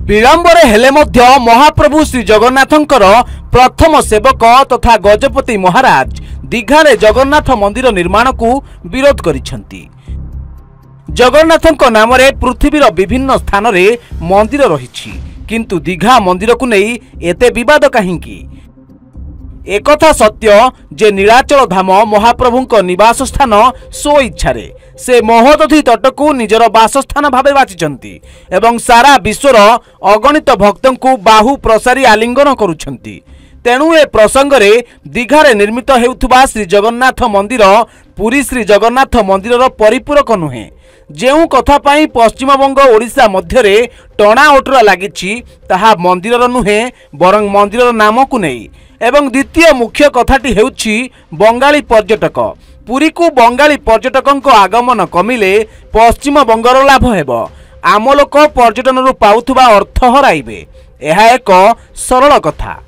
विलंबरे हेले मध्य महाप्रभु श्री जगन्नाथंकर प्रथम सेवक तथा गजपति महाराज दीघारे जगन्नाथ मंदिर निर्माण को विरोध करिसेंती। जगन्नाथंक नाम रे पृथ्वीर विभिन्न स्थान रे मंदिर रहिछि, किंतु दीघा मंदिर को नहीं एते विवाद काहींकी? एकथा सत्य जे नीलाचल धाम महाप्रभुंक निवास स्थान सो इच्छा से महोदधी तट को निजर बासस्थान भावे बाचिचंती एवं सारा विश्वर अगणित भक्तों को बाहु प्रसारी आलिंगन करुछंती। तेणु ए प्रसंग रे दीघारे निर्मित हेउथुबा श्री जगन्नाथ मंदिर पुरी श्री जगन्नाथ मंदिरर परिपूरक नुहे। जेउ कथा पाई पश्चिमबंग ओडिशा मध्यरे टणा ओटरा लागिछि ताहा मंदिरर नुहे बरं मंदिरर नाम को नहीं। एवं द्वितीय मुख्य कथाटी हेउछि बंगाली पर्यटक। पुरी को बंगाली पर्यटकंक आगमन कमिले पश्चिमबंगर लाभ हेब। आम लोक पर्यटन पाउथुबा अर्थ हराइबे। एहा एक सरल कथा।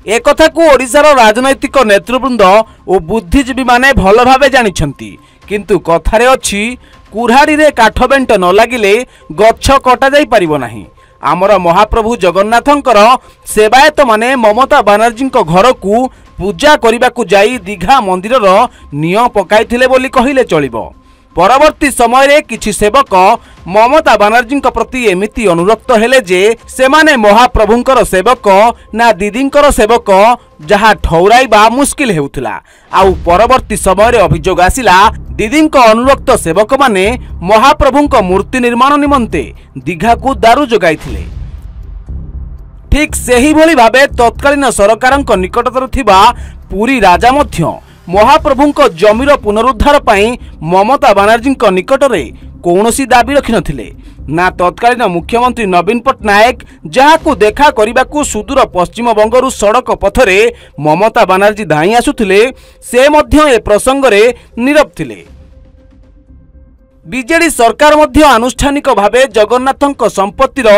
एक कथा को ओडिशार राजनैतिक नेतृवृंद और बुद्धिजीवी माने भल भावे जानिछंती, किंतु कथारे अछि कुराड़ी रे काठ बेंट न लागिले गच्छ कटा जाई परिबो नाही। आमर महाप्रभु जगन्नाथंकर सेवायत माने ममता बानर्जी घर को पूजा करने को जाई दीघा मंदिरर नियम पकाइथिले बोली कहिले चलिबो। परवर्ती समय रे किछि सेवक ममता बानर्जी प्रति एमिति अनुरक्त हेले जे सेमाने महाप्रभुंकर सेवक ना दीदींकर सेवक, जहा ठौराइबा मुस्किल हेउथिला। आउ परवर्ती समय रे अभियोग आसिला दीदींक अनुरक्त सेवक माने महाप्रभुंक मूर्ति निर्माण निमंते दीघा को दारू जोगाइथिले। ठीक सेही भली भाबे तत्कालीन सरकारंक निकटतर थिबा पुरी राजा मध्य महाप्रभुंक जमीर पुनरुद्धार पाई ममता बानर्जी निकटरे कौनसी दाबी रखि नथिले। ना तत्कालीन मुख्यमंत्री नवीन पट्टनायक जहाकू देखा करने सुदूर पश्चिम बंगरू सड़क पथरे ममता बानर्जी धाई आसुथिले से मध्य ए प्रसंग रे नीरव थिले। बीजेडी सरकार मध्य आनुष्ठानिक भावे जगन्नाथंक संपत्तिर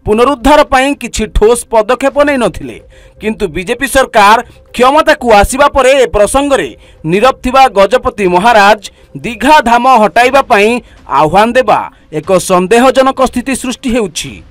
पुनरुद्धार पाई किछि ठोस पदक्षेप नै नथिले, किंतु बीजेपी सरकार क्षमता को आसीबा परे ए प्रसंग रे नीरव थिबा गजपति महाराज दीघा धाम हटाइबा पाई आह्वान देबा एक संदेहजनक स्थिति सृष्टि हेउछि।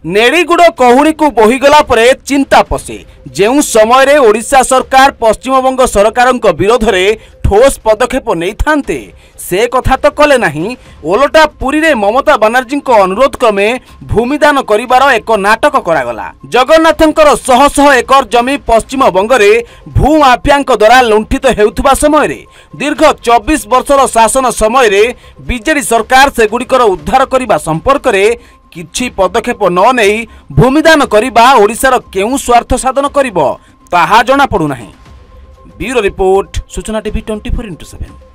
नेड़ीगुड़ कहुणी को बोहीगला परे चिंता पशे। जेउ समय रे ओडिशा सरकार पश्चिमबंग सरकार विरोध रे ठोस पदक्षेप नहीं थांते से कथा तो कले नहीं। ओलटा पुरी रे ममता बानर्जी अनुरोध क्रमे भूमिदान करिवार एक नाटक करागला। जगन्नाथंकर शह शह एकर जमी पश्चिम बंगरे भू माफियांक द्वारा लुंठित हेउथुबा समय रे दीर्घ 24 वर्षर शासन समय रे बीजेडी सरकार से गुड़िकर उद्धार करने संपर्क रे किछि पदक्षेप न नहीं भूमिदान करिबा ओडिशार केउ स्वार्थ साधन करिबो ताहा जणा पडु नाही। ब्यूरो रिपोर्ट सूचना टीवी 24x7।